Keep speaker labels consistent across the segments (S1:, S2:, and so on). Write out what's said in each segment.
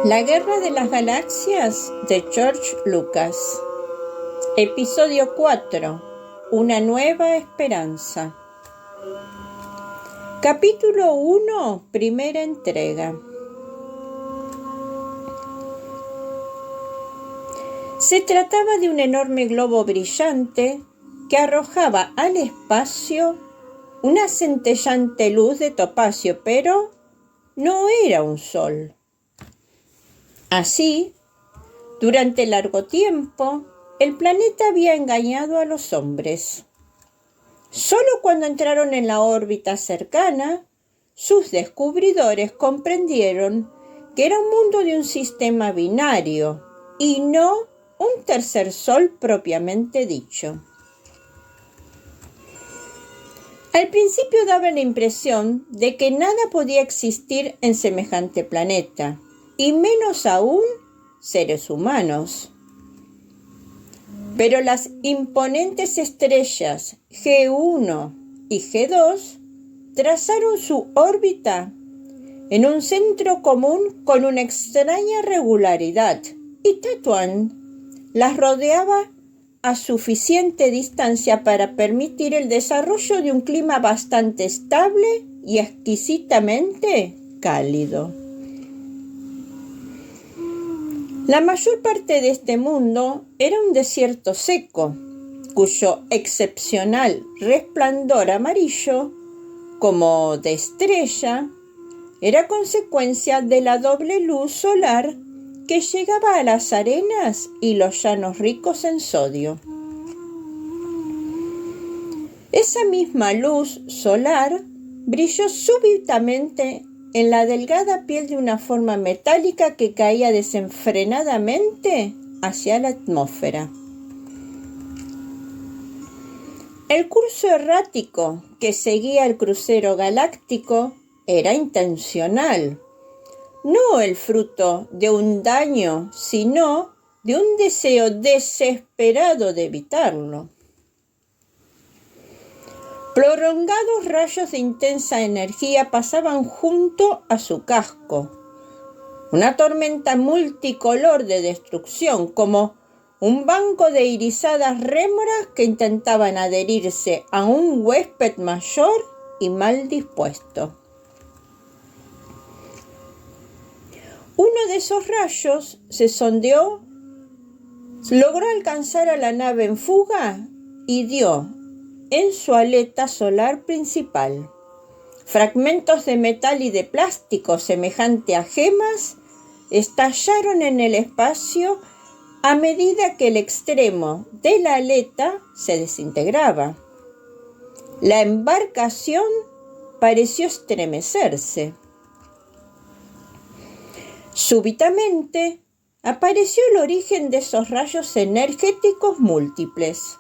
S1: La Guerra de las Galaxias de George Lucas. Episodio 4. Una nueva esperanza. Capítulo 1. Primera entrega. Se trataba de un enorme globo brillante que arrojaba al espacio una centellante luz de topacio, pero no era un sol. Así, durante largo tiempo, el planeta había engañado a los hombres. Solo cuando entraron en la órbita cercana, sus descubridores comprendieron que era un mundo de un sistema binario y no un tercer sol propiamente dicho. Al principio daba la impresión de que nada podía existir en semejante planeta, y menos aún seres humanos. Pero las imponentes estrellas G1 y G2 trazaron su órbita en un centro común con una extraña regularidad, y Tetuán las rodeaba a suficiente distancia para permitir el desarrollo de un clima bastante estable y exquisitamente cálido. La mayor parte de este mundo era un desierto seco, cuyo excepcional resplandor amarillo, como de estrella, era consecuencia de la doble luz solar que llegaba a las arenas y los llanos ricos en sodio. Esa misma luz solar brilló súbitamente en la delgada piel de una forma metálica que caía desenfrenadamente hacia la atmósfera. El curso errático que seguía el crucero galáctico era intencional, no el fruto de un daño, sino de un deseo desesperado de evitarlo. Prolongados rayos de intensa energía pasaban junto a su casco, una tormenta multicolor de destrucción, como un banco de irisadas rémoras que intentaban adherirse a un huésped mayor y mal dispuesto. Uno de esos rayos se sondeó, logró alcanzar a la nave en fuga y dio en su aleta solar principal. Fragmentos de metal y de plástico semejante a gemas estallaron en el espacio a medida que el extremo de la aleta se desintegraba. La embarcación pareció estremecerse. Súbitamente apareció el origen de esos rayos energéticos múltiples.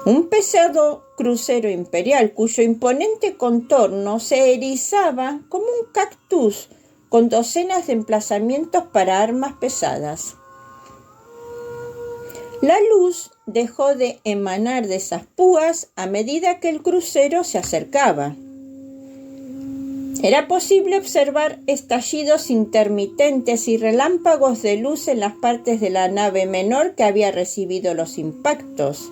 S1: Un pesado crucero imperial cuyo imponente contorno se erizaba como un cactus con docenas de emplazamientos para armas pesadas. La luz dejó de emanar de esas púas a medida que el crucero se acercaba. Era posible observar estallidos intermitentes y relámpagos de luz en las partes de la nave menor que había recibido los impactos.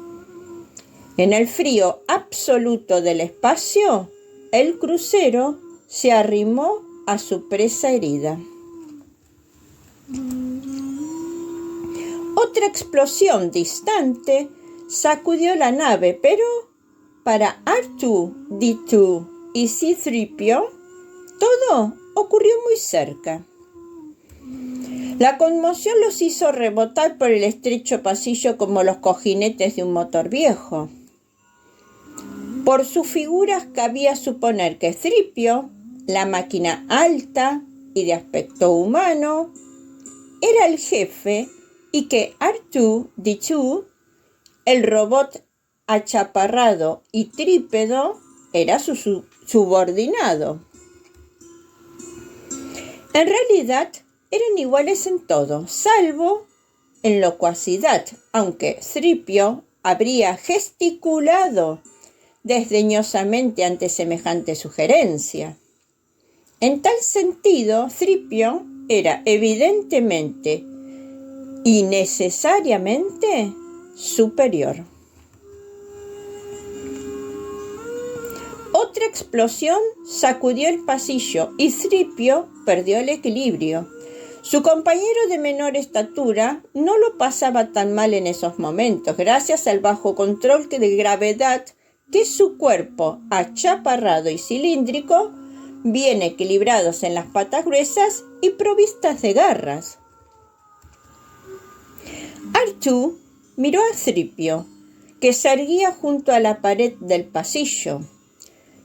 S1: En el frío absoluto del espacio, el crucero se arrimó a su presa herida. Otra explosión distante sacudió la nave, pero para R2-D2 y C-3PO, todo ocurrió muy cerca. La conmoción los hizo rebotar por el estrecho pasillo como los cojinetes de un motor viejo. Por sus figuras cabía suponer que C-3PO, la máquina alta y de aspecto humano, era el jefe y que R2-D2, el robot achaparrado y trípedo, era su subordinado. En realidad, eran iguales en todo, salvo en locuacidad, aunque C-3PO habría gesticulado desdeñosamente ante semejante sugerencia. En tal sentido, C-3PO era evidentemente y necesariamente superior. Otra explosión sacudió el pasillo y Thripio perdió el equilibrio. Su compañero de menor estatura no lo pasaba tan mal en esos momentos, gracias al bajo control de gravedad que su cuerpo, achaparrado y cilíndrico, bien equilibrados en las patas gruesas y provistas de garras. Artú miró a Thripio, que se erguía junto a la pared del pasillo.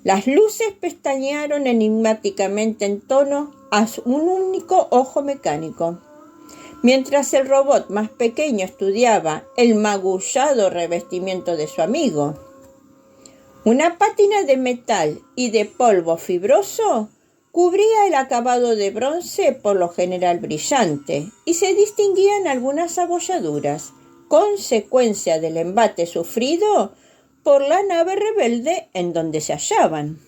S1: Las luces pestañearon enigmáticamente en torno a un único ojo mecánico, mientras el robot más pequeño estudiaba el magullado revestimiento de su amigo. Una pátina de metal y de polvo fibroso cubría el acabado de bronce, por lo general brillante, y se distinguían algunas abolladuras, consecuencia del embate sufrido por la nave rebelde en donde se hallaban.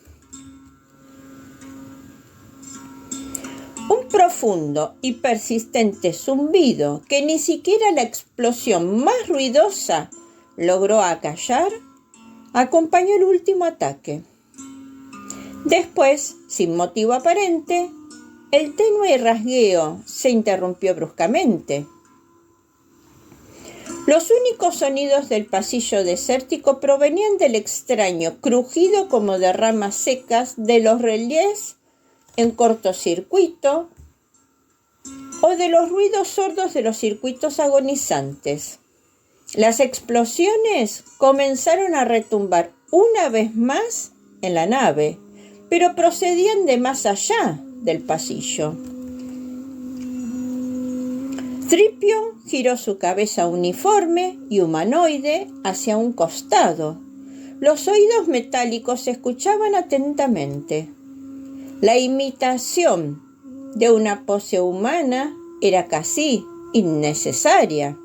S1: Un profundo y persistente zumbido que ni siquiera la explosión más ruidosa logró acallar, acompañó el último ataque. Después, sin motivo aparente, el tenue rasgueo se interrumpió bruscamente. Los únicos sonidos del pasillo desértico provenían del extraño crujido como de ramas secas de los relés en cortocircuito o de los ruidos sordos de los circuitos agonizantes. Las explosiones comenzaron a retumbar una vez más en la nave, pero procedían de más allá del pasillo. Thripio giró su cabeza uniforme y humanoide hacia un costado. Los oídos metálicos escuchaban atentamente. La imitación de una pose humana era casi innecesaria.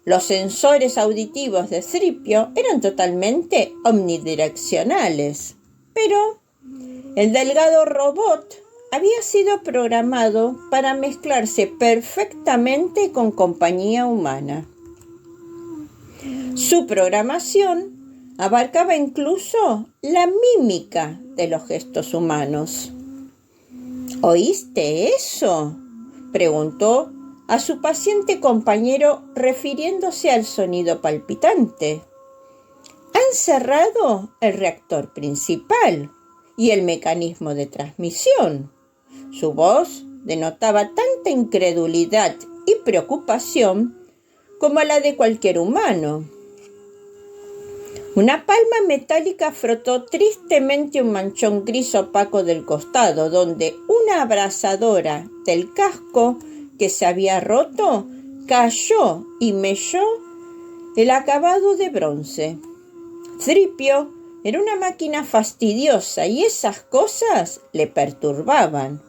S1: Los sensores auditivos de Thripio eran totalmente omnidireccionales, pero el delgado robot había sido programado para mezclarse perfectamente con compañía humana. Su programación abarcaba incluso la mímica de los gestos humanos. ¿Oíste eso?, preguntó a su paciente compañero refiriéndose al sonido palpitante. Han cerrado el reactor principal y el mecanismo de transmisión. Su voz denotaba tanta incredulidad y preocupación como la de cualquier humano. Una palma metálica frotó tristemente un manchón gris opaco del costado, donde una abrazadora del casco que se había roto cayó y melló el acabado de bronce. Thripio era una máquina fastidiosa y esas cosas le perturbaban.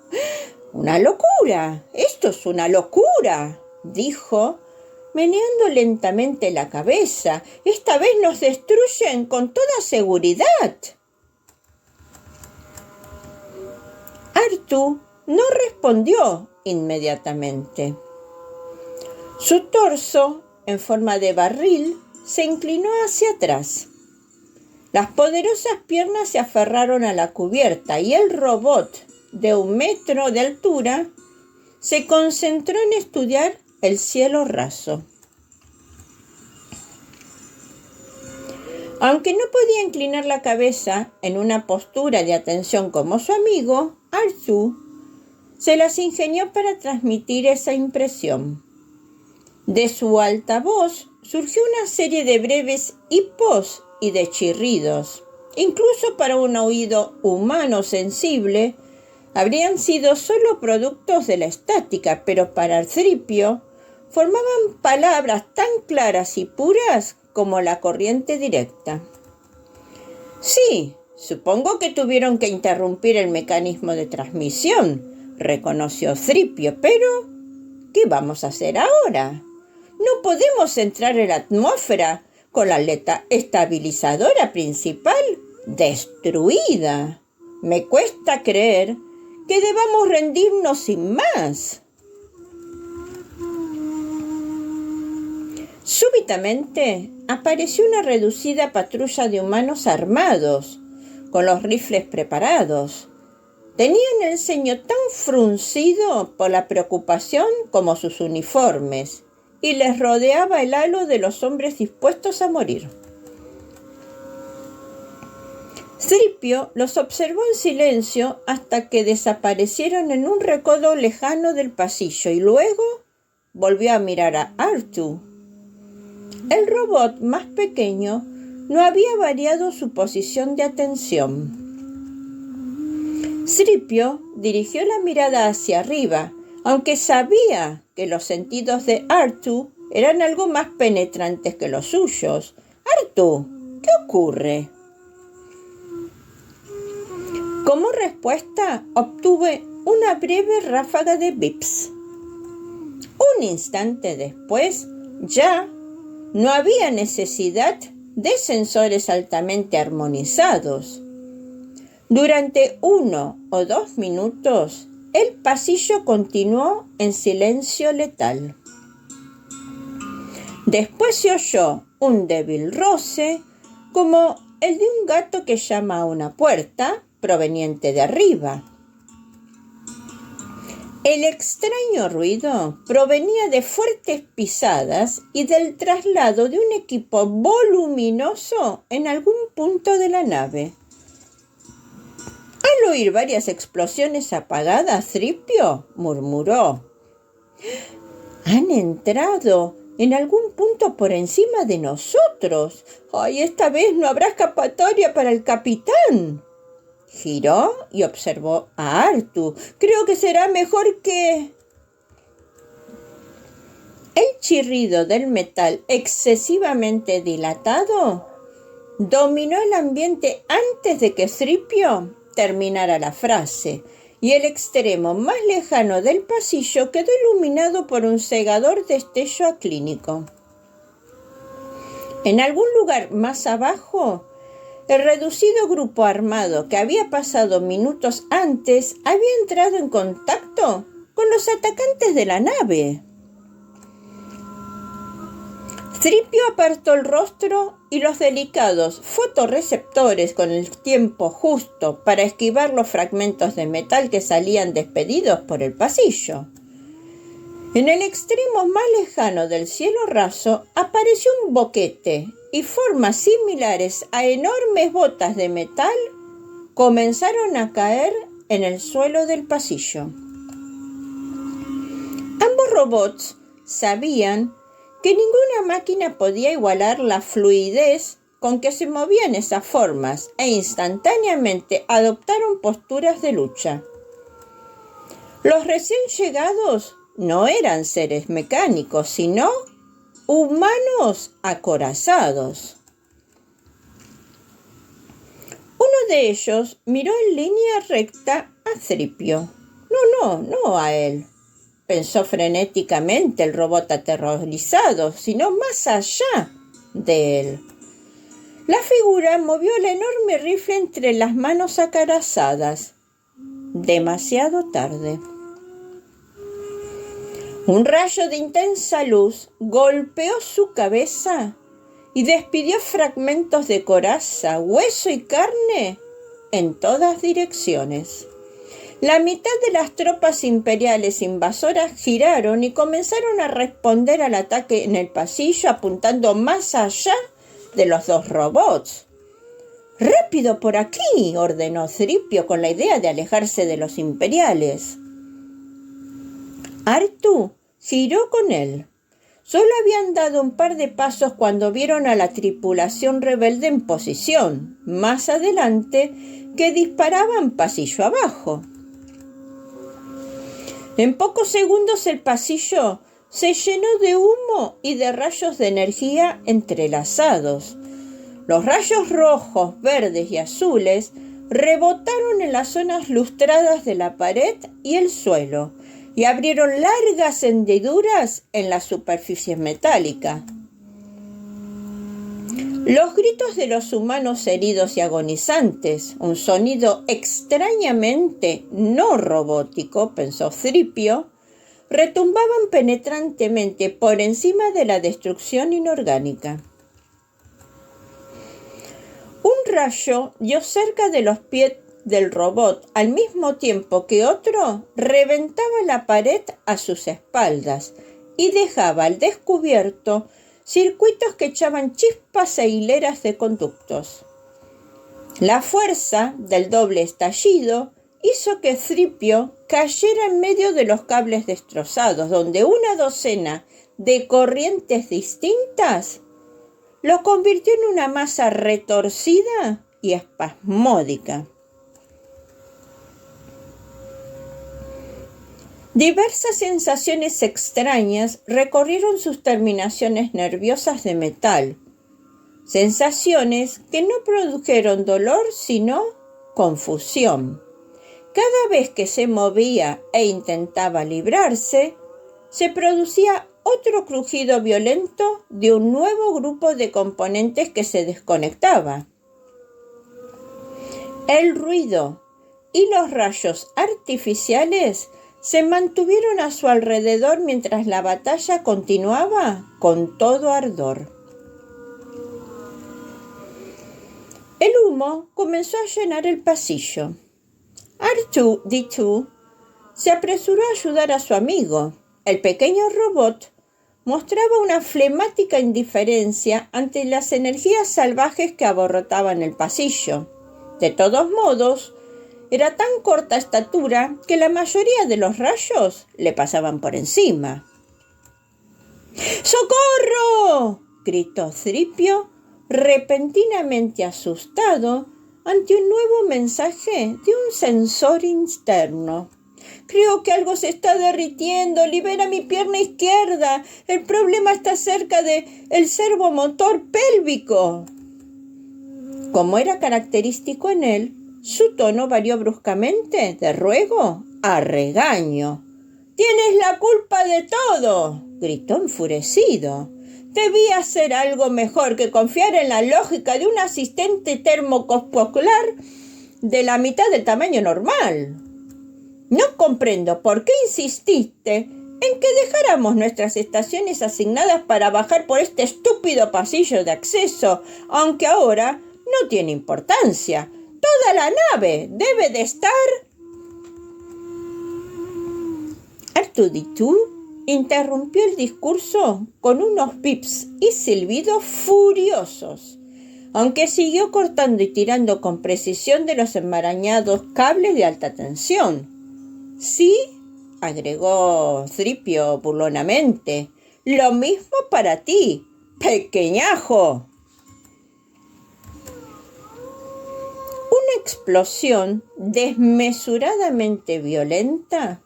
S1: ¡Una locura! ¡Esto es una locura!, dijo, meneando lentamente la cabeza. Esta vez nos destruyen con toda seguridad. Artú no respondió inmediatamente. Su torso, en forma de barril, se inclinó hacia atrás. Las poderosas piernas se aferraron a la cubierta y el robot, de 1 metro de altura, se concentró en estudiar el cielo raso. Aunque no podía inclinar la cabeza en una postura de atención como su amigo, Artú se las ingenió para transmitir esa impresión. De su altavoz surgió una serie de breves hipos y de chirridos. Incluso para un oído humano sensible, habrían sido solo productos de la estática, pero para Thripio formaban palabras tan claras y puras como la corriente directa. Sí, supongo que tuvieron que interrumpir el mecanismo de transmisión, reconoció Thripio, pero ¿qué vamos a hacer ahora? No podemos entrar en la atmósfera con la aleta estabilizadora principal destruida. Me cuesta creer que debamos rendirnos sin más. Súbitamente apareció una reducida patrulla de humanos armados, con los rifles preparados. Tenían el ceño tan fruncido por la preocupación como sus uniformes, y les rodeaba el halo de los hombres dispuestos a morir. Thripio los observó en silencio hasta que desaparecieron en un recodo lejano del pasillo y luego volvió a mirar a Artu. El robot más pequeño no había variado su posición de atención. Thripio dirigió la mirada hacia arriba, aunque sabía que los sentidos de Artu eran algo más penetrantes que los suyos. «Artu, ¿qué ocurre?» Como respuesta, obtuve una breve ráfaga de bips. Un instante después, ya no había necesidad de sensores altamente armonizados. Durante 1 o 2 minutos, el pasillo continuó en silencio letal. Después se oyó un débil roce, como el de un gato que llama a una puerta, proveniente de arriba. El extraño ruido provenía de fuertes pisadas y del traslado de un equipo voluminoso en algún punto de la nave. Al oír varias explosiones apagadas, Thripio murmuró: «Han entrado en algún punto por encima de nosotros. ¡Ay, esta vez no habrá escapatoria para el capitán!». Giró y observó a Artu. «Creo que será mejor que...». El chirrido del metal excesivamente dilatado dominó el ambiente antes de que Thripio terminara la frase, y el extremo más lejano del pasillo quedó iluminado por un cegador destello aclínico. En algún lugar más abajo, el reducido grupo armado que había pasado minutos antes había entrado en contacto con los atacantes de la nave. Thripio apartó el rostro y los delicados fotorreceptores con el tiempo justo para esquivar los fragmentos de metal que salían despedidos por el pasillo. En el extremo más lejano del cielo raso apareció un boquete y formas similares a enormes botas de metal comenzaron a caer en el suelo del pasillo. Ambos robots sabían que ninguna máquina podía igualar la fluidez con que se movían esas formas e instantáneamente adoptaron posturas de lucha. Los recién llegados no eran seres mecánicos, sino humanos acorazados. Uno de ellos miró en línea recta a Thripio. No a él, pensó frenéticamente el robot aterrorizado, sino más allá de él. La figura movió el enorme rifle entre las manos acorazadas. Demasiado tarde. Un rayo de intensa luz golpeó su cabeza y despidió fragmentos de coraza, hueso y carne en todas direcciones. La mitad de las tropas imperiales invasoras giraron y comenzaron a responder al ataque en el pasillo, apuntando más allá de los dos robots. «¡Rápido por aquí!», ordenó Thripio con la idea de alejarse de los imperiales. Artu giró con él. Solo habían dado un par de pasos cuando vieron a la tripulación rebelde en posición, más adelante, que disparaban pasillo abajo. En pocos segundos el pasillo se llenó de humo y de rayos de energía entrelazados. Los rayos rojos, verdes y azules rebotaron en las zonas lustradas de la pared y el suelo y abrieron largas hendiduras en la superficie metálica. Los gritos de los humanos heridos y agonizantes, un sonido extrañamente no robótico, pensó Thripio, retumbaban penetrantemente por encima de la destrucción inorgánica. Un rayo dio cerca de los pies del robot al mismo tiempo que otro reventaba la pared a sus espaldas y dejaba al descubierto circuitos que echaban chispas e hileras de conductos. La fuerza del doble estallido hizo que Thripio cayera en medio de los cables destrozados, donde una docena de corrientes distintas lo convirtió en una masa retorcida y espasmódica. Diversas sensaciones extrañas recorrieron sus terminaciones nerviosas de metal, sensaciones que no produjeron dolor sino confusión. Cada vez que se movía e intentaba librarse, se producía otro crujido violento de un nuevo grupo de componentes que se desconectaba. El ruido y los rayos artificiales se mantuvieron a su alrededor mientras la batalla continuaba con todo ardor. El humo comenzó a llenar el pasillo. R2-D2 se apresuró a ayudar a su amigo. El pequeño robot mostraba una flemática indiferencia ante las energías salvajes que abarrotaban el pasillo. De todos modos, era tan corta estatura que la mayoría de los rayos le pasaban por encima. ¡Socorro!, gritó Thripio, repentinamente asustado ante un nuevo mensaje de un sensor interno. Creo que algo se está derritiendo. Libera mi pierna izquierda. El problema está cerca del servomotor pélvico. Como era característico en él, su tono varió bruscamente de ruego a regaño. «¡Tienes la culpa de todo!», gritó enfurecido. «Debía hacer algo mejor que confiar en la lógica de un asistente termocosmolar de la mitad del tamaño normal. No comprendo por qué insististe en que dejáramos nuestras estaciones asignadas para bajar por este estúpido pasillo de acceso, aunque ahora no tiene importancia. Toda la nave debe de estar...» R2-D2 interrumpió el discurso con unos bips y silbidos furiosos, aunque siguió cortando y tirando con precisión de los enmarañados cables de alta tensión. «Sí», agregó Thripio burlonamente, «lo mismo para ti, pequeñajo». Una explosión desmesuradamente violenta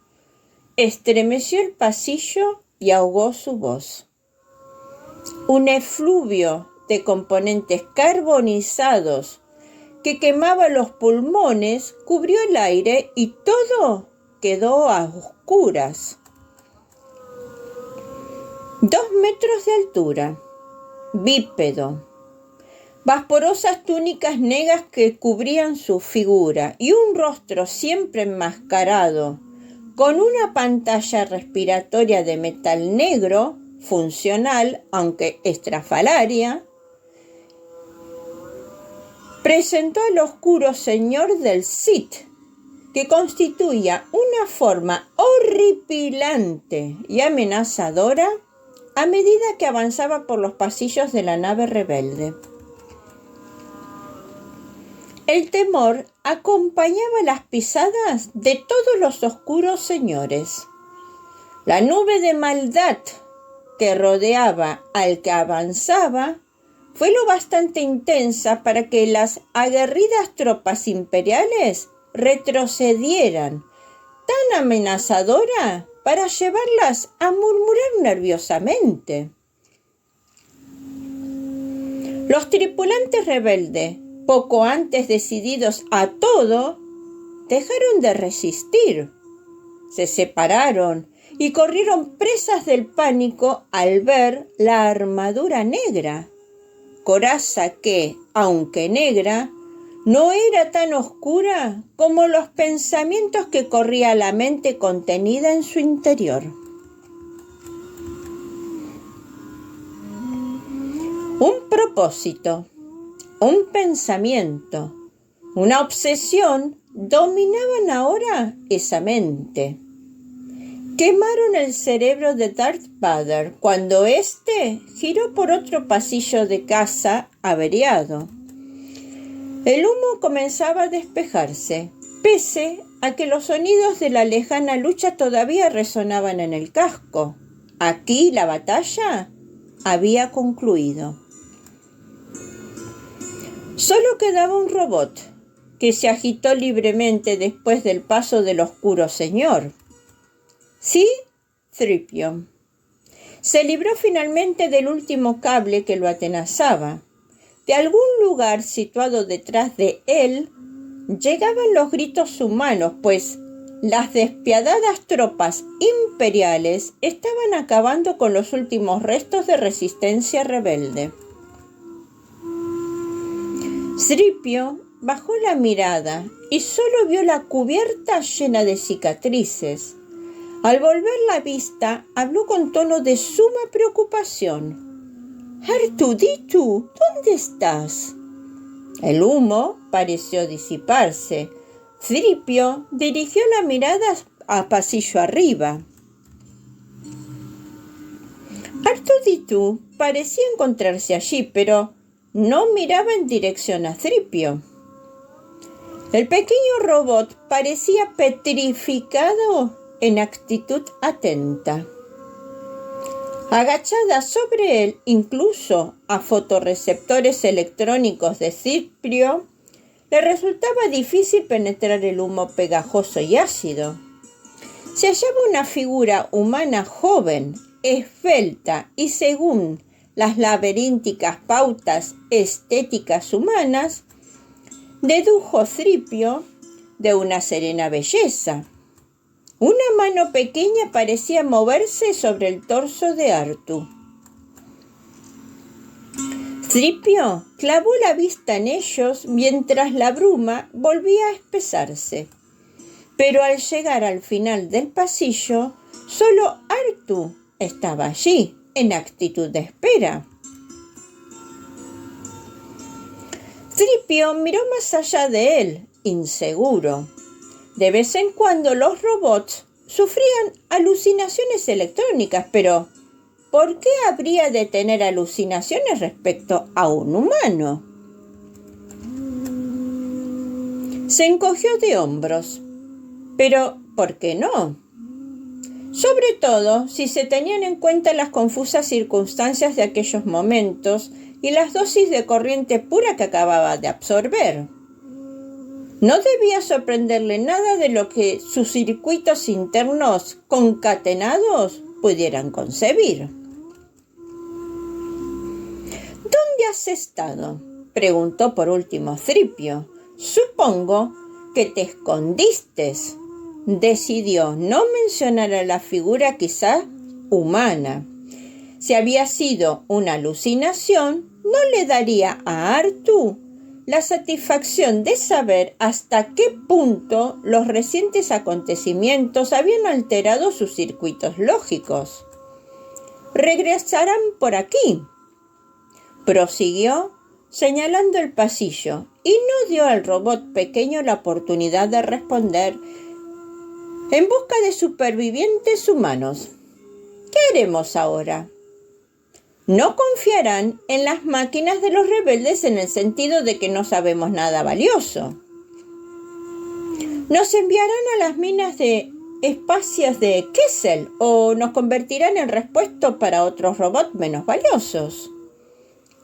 S1: estremeció el pasillo y ahogó su voz. Un efluvio de componentes carbonizados que quemaba los pulmones cubrió el aire y todo quedó a oscuras. 2 metros de altura, bípedo, vaporosas túnicas negras que cubrían su figura y un rostro siempre enmascarado, con una pantalla respiratoria de metal negro, funcional aunque estrafalaria, presentó al oscuro señor del Sith, que constituía una forma horripilante y amenazadora a medida que avanzaba por los pasillos de la nave rebelde. El temor acompañaba las pisadas de todos los oscuros señores. La nube de maldad que rodeaba al que avanzaba fue lo bastante intensa para que las aguerridas tropas imperiales retrocedieran, tan amenazadora para llevarlas a murmurar nerviosamente. Los tripulantes rebeldes, poco antes decididos a todo, dejaron de resistir. Se separaron y corrieron presas del pánico al ver la armadura negra, coraza que, aunque negra, no era tan oscura como los pensamientos que corría la mente contenida en su interior. Un propósito, un pensamiento, una obsesión dominaban ahora esa mente. Quemaron el cerebro de Darth Vader cuando éste giró por otro pasillo de casa averiado. El humo comenzaba a despejarse, pese a que los sonidos de la lejana lucha todavía resonaban en el casco. Aquí la batalla había concluido. Solo quedaba un robot, que se agitó libremente después del paso del oscuro señor. C-3PO se libró finalmente del último cable que lo atenazaba. De algún lugar situado detrás de él llegaban los gritos humanos, pues las despiadadas tropas imperiales estaban acabando con los últimos restos de resistencia rebelde. C-3PO bajó la mirada y solo vio la cubierta llena de cicatrices. Al volver la vista, habló con tono de suma preocupación. «R2-D2, ¿dónde estás?» El humo pareció disiparse. C-3PO dirigió la mirada a pasillo arriba. R2-D2 parecía encontrarse allí, pero no miraba en dirección a C-3PO. El pequeño robot parecía petrificado en actitud atenta. Agachada sobre él, incluso a fotorreceptores electrónicos de C-3PO, le resultaba difícil penetrar el humo pegajoso y ácido. Se hallaba una figura humana joven, esbelta y según las laberínticas pautas estéticas humanas, dedujo C-3PO de una serena belleza. Una mano pequeña parecía moverse sobre el torso de R2. C-3PO clavó la vista en ellos mientras la bruma volvía a espesarse. Pero al llegar al final del pasillo, solo R2 estaba allí, en actitud de espera. C-3PO miró más allá de él, inseguro. De vez en cuando los robots sufrían alucinaciones electrónicas, pero ¿por qué habría de tener alucinaciones respecto a un humano? Se encogió de hombros. Pero, ¿por qué no? Sobre todo si se tenían en cuenta las confusas circunstancias de aquellos momentos y las dosis de corriente pura que acababa de absorber. No debía sorprenderle nada de lo que sus circuitos internos concatenados pudieran concebir. ¿Dónde has estado?, preguntó por último C-3PO. Supongo que te escondiste. Decidió no mencionar a la figura quizá humana. Si había sido una alucinación, no le daría a R2 la satisfacción de saber hasta qué punto los recientes acontecimientos habían alterado sus circuitos lógicos. «Regresarán por aquí», prosiguió, señalando el pasillo, y no dio al robot pequeño la oportunidad de responder. «En busca de supervivientes humanos. ¿Qué haremos ahora?» No confiarán en las máquinas de los rebeldes en el sentido de que no sabemos nada valioso. Nos enviarán a las minas de espacios de Kessel o nos convertirán en repuesto para otros robots menos valiosos.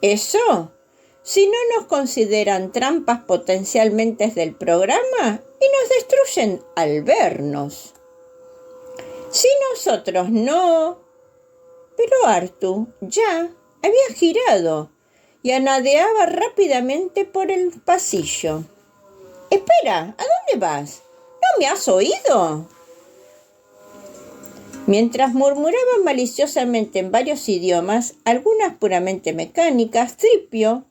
S1: Eso, si no nos consideran trampas potencialmente del programa y nos destruyen al vernos. Si nosotros no... Pero R2 ya había girado y anadeaba rápidamente por el pasillo. «Espera, ¿a dónde vas? ¿No me has oído?» Mientras murmuraban maliciosamente en varios idiomas, algunas puramente mecánicas, Tripio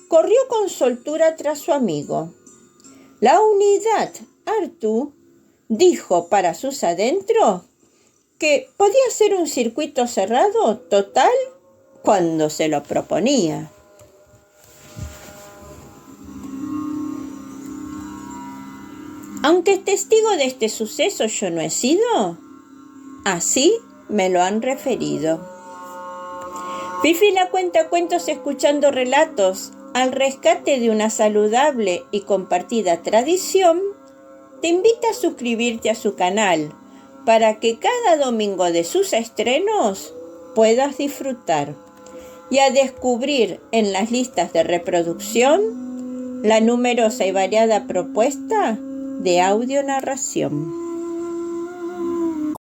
S1: corrió con soltura tras su amigo. La unidad Artú dijo para sus adentros que podía ser un circuito cerrado total cuando se lo proponía. Aunque testigo de este suceso yo no he sido, así me lo han referido. Fifi la cuenta cuentos escuchando relatos al rescate de una saludable y compartida tradición, te invita a suscribirte a su canal para que cada domingo de sus estrenos puedas disfrutar y a descubrir en las listas de reproducción la numerosa y variada propuesta de audio narración.